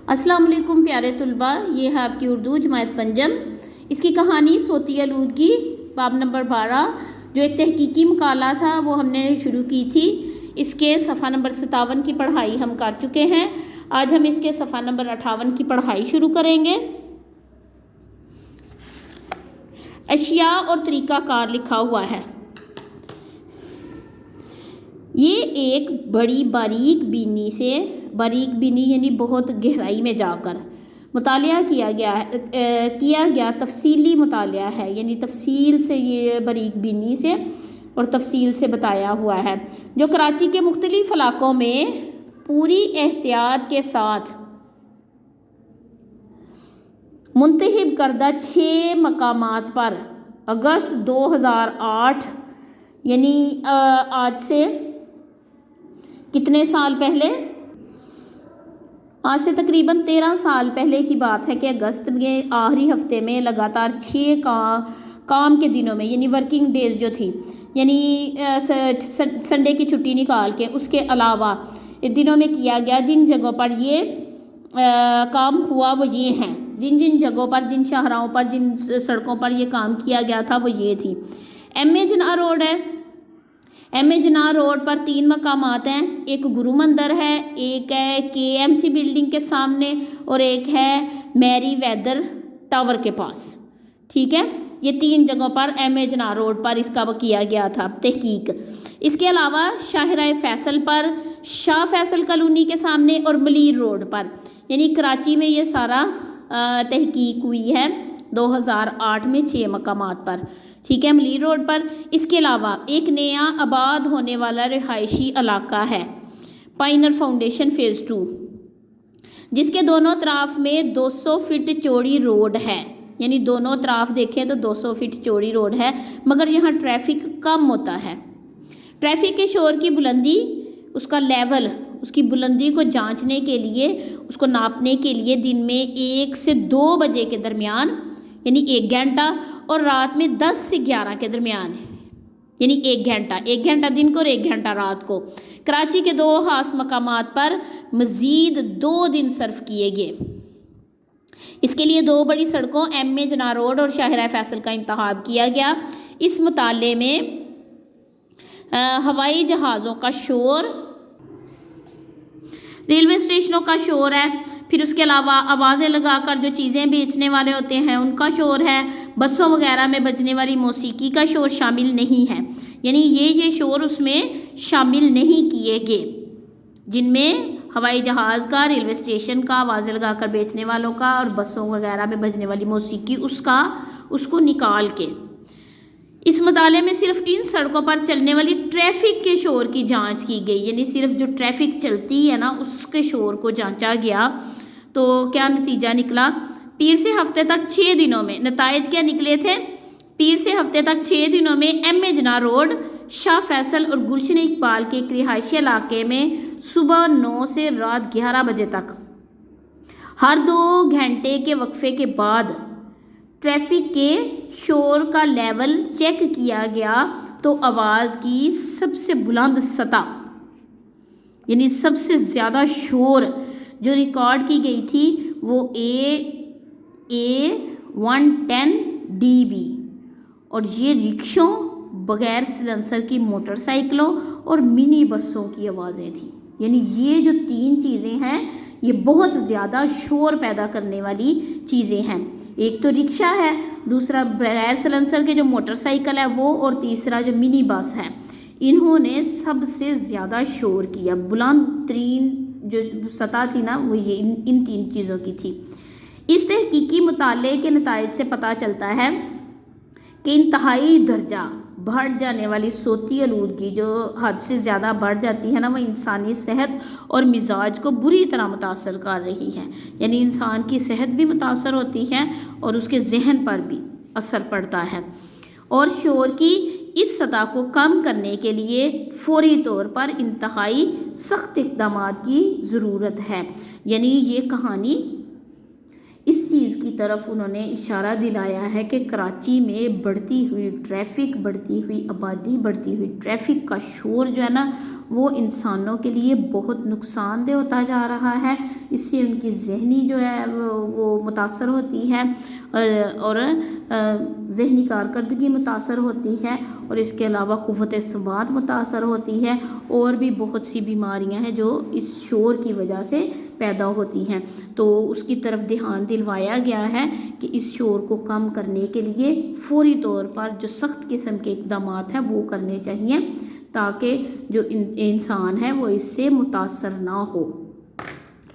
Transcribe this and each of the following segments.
अस्सलाम वालेकुम प्यारे तलबा, ये है आपकी उर्दू जमायत पंजम। इसकी कहानी सोती आलूदगी बाब नंबर 12 जो एक तहकीकी मकाला था वो हमने शुरू की थी। इसके सफ़ा नंबर 57 की पढ़ाई हम कर चुके हैं। आज हम इसके सफ़ा नंबर 58 की पढ़ाई शुरू करेंगे। अशिया और तरीक़ाकार लिखा हुआ है। ये एक बड़ी बारीक बीनी यानी बहुत गहराई में जाकर मुतालिया किया गया तफसीली मुतालिया है, यानी तफसील से ये बारीक बीनी से और तफसील से बताया हुआ है, जो कराची के मुख्तलिफ इलाकों में पूरी एहतियात के साथ मुंतखब करदा 6 मकामात पर अगस्त 2008 यानी आज से कितने साल पहले, आज से तकरीबन 13 साल पहले की बात है कि अगस्त के आखिरी हफ्ते में लगातार 6 काम के दिनों में यानी वर्किंग डेज जो थी, यानी संडे की छुट्टी निकाल के उसके अलावा दिनों में किया गया। जिन जगहों पर ये काम हुआ वो ये हैं, जिन जगहों पर, जिन शाहराहों पर, जिन सड़कों पर ये काम किया गया था वो ये थी। एम.ए. जिन्ना रोड है। एम.ए. जिन्ना रोड पर 3 मकामात हैं। एक गुरु मंदिर है, एक है KMC बिल्डिंग के सामने और एक है मैरी वेदर टावर के पास। ठीक है, ये 3 जगहों पर एम.ए. जिन्ना रोड पर इसका किया गया था तहकीक। इसके अलावा शाहराह फैसल पर, शाह फैसल कॉलोनी के सामने और मलीर रोड पर, यानी कराची में ये सारा तहकीक हुई है 2008 में 6 मकामात पर। ठीक है, मलीर रोड पर। इसके अलावा एक नया आबाद होने वाला रिहायशी इलाका है पाइनर फाउंडेशन फ़ेज़ 2, जिसके दोनों तरफ में 200 फीट चौड़ी रोड है, यानी दोनों तरफ देखें तो 200 फीट चौड़ी रोड है, मगर यहाँ ट्रैफिक कम होता है। ट्रैफिक के शोर की बुलंदी, उसका लेवल, उसकी बुलंदी को जांचने के लिए, उसको नापने के लिए दिन में 1 से 2 बजे के दरमियान यानी 1 घंटा और रात में 10 से 11 के दरमियान यानी 1 घंटा दिन को और 1 घंटा रात को कराची के 2 खास मकामात पर मज़ीद 2 दिन सर्फ किए गए। इसके लिए 2 बड़ी सड़कों एम.ए. जिन्ना रोड और शाहराह फैसल का इंतखाब किया गया। इस मुताले में हवाई जहाज़ों का शोर, रेलवे स्टेशनों का शोर है, फिर उसके अलावा आवाज़ें लगाकर जो चीज़ें बेचने वाले होते हैं उनका शोर है, बसों वगैरह में बजने वाली मौसीकी का शोर शामिल नहीं है, यानी ये शोर उसमें शामिल नहीं किए गए, जिनमें हवाई जहाज़ का, रेलवे स्टेशन का, आवाज़ें लगाकर बेचने वालों का और बसों वगैरह में बजने वाली मौसीकी उसको निकाल के। इस मुताले में सिर्फ इन सड़कों पर चलने वाली ट्रैफिक के शोर की जांच की गई, यानी सिर्फ जो ट्रैफिक चलती है ना उसके शोर को जांचा गया। तो क्या नतीजा निकला? पीर से हफ्ते तक 6 दिनों में नताइज क्या निकले थे? पीर से हफ्ते तक 6 दिनों में एम.ए. जिन्ना रोड, शाह फैसल और गुलशन इकबाल के एक रिहायशी इलाके में सुबह 9 से रात 11 बजे तक हर 2 घंटे के वक्फे के बाद ट्रैफिक के शोर का लेवल चेक किया गया तो आवाज़ की सबसे बुलंद सतह यानी सबसे ज़्यादा शोर जो रिकॉर्ड की गई थी वो A110 dB, और ये रिक्शों, बगैर सिलेंसर की मोटरसाइकिलों और मिनी बसों की आवाज़ें थी। यानी ये जो 3 चीज़ें हैं ये बहुत ज़्यादा शोर पैदा करने वाली चीज़ें हैं। एक तो रिक्शा है, दूसरा बगैर सिलेंसर के जो मोटरसाइकिल है वो, और तीसरा जो मिनी बस है। इन्होंने सबसे ज़्यादा शोर किया। बुलंद तरीन जो सतह थी ना वो ये इन 3 चीज़ों की थी। इस तहकीकी मुताले के नताइज से पता चलता है कि इंतहाई दर्जा बढ़ जाने वाली सोती आलूदगी जो हद से ज़्यादा बढ़ जाती है ना, वो इंसानी सेहत और मिजाज को बुरी तरह मुतासर कर रही है। यानी इंसान की सेहत भी मुतासर होती है और उसके जहन पर भी असर पड़ता है। और शोर की इस सतह को कम करने के लिए फौरी तौर पर इंतहाई सख्त इक़दामात की ज़रूरत है। यानी ये कहानी इस चीज़ की तरफ उन्होंने इशारा दिलाया है कि कराची में बढ़ती हुई ट्रैफिक, बढ़ती हुई आबादी, बढ़ती हुई ट्रैफिक का शोर जो है ना وہ انسانوں کے لیے بہت نقصان دہ ہوتا جا رہا ہے، اس سے ان کی ذہنی جو ہے وہ متاثر ہوتی ہے اور ذہنی کارکردگی متاثر ہوتی ہے، اور اس کے علاوہ قوت ثبات متاثر ہوتی ہے، اور بھی بہت سی بیماریاں ہیں جو اس شور کی وجہ سے پیدا ہوتی ہیں۔ تو اس کی طرف دھیان دلوایا گیا ہے کہ اس شور کو کم کرنے کے لیے فوری طور پر جو سخت قسم کے اقدامات ہیں وہ کرنے چاہیے تاکہ جو انسان ہے وہ اس سے متاثر نہ ہو،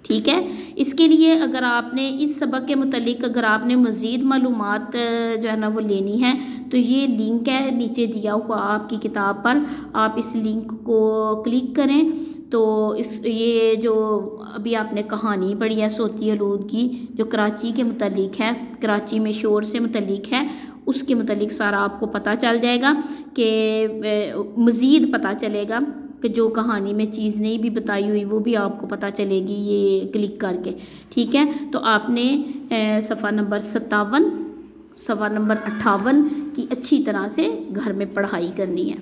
ٹھیک ہے۔ اس کے لیے اگر آپ نے اس سبق کے متعلق اگر آپ نے مزید معلومات جو ہے نا وہ لینی ہے تو یہ لنک ہے نیچے دیا ہوا آپ کی کتاب پر، آپ اس لنک کو کلک کریں تو یہ جو ابھی آپ نے کہانی پڑھی ہے صوتی آلودگی جو کراچی کے متعلق ہے، کراچی میں شور سے متعلق ہے، اس کے متعلق سارا آپ کو پتہ چل جائے گا کہ مزید پتہ چلے گا کہ جو کہانی میں چیز نہیں بھی بتائی ہوئی وہ بھی آپ کو پتہ چلے گی یہ کلک کر کے، ٹھیک ہے۔ تو آپ نے صفحہ نمبر 57 صفحہ نمبر 58 کی اچھی طرح سے گھر میں پڑھائی کرنی ہے۔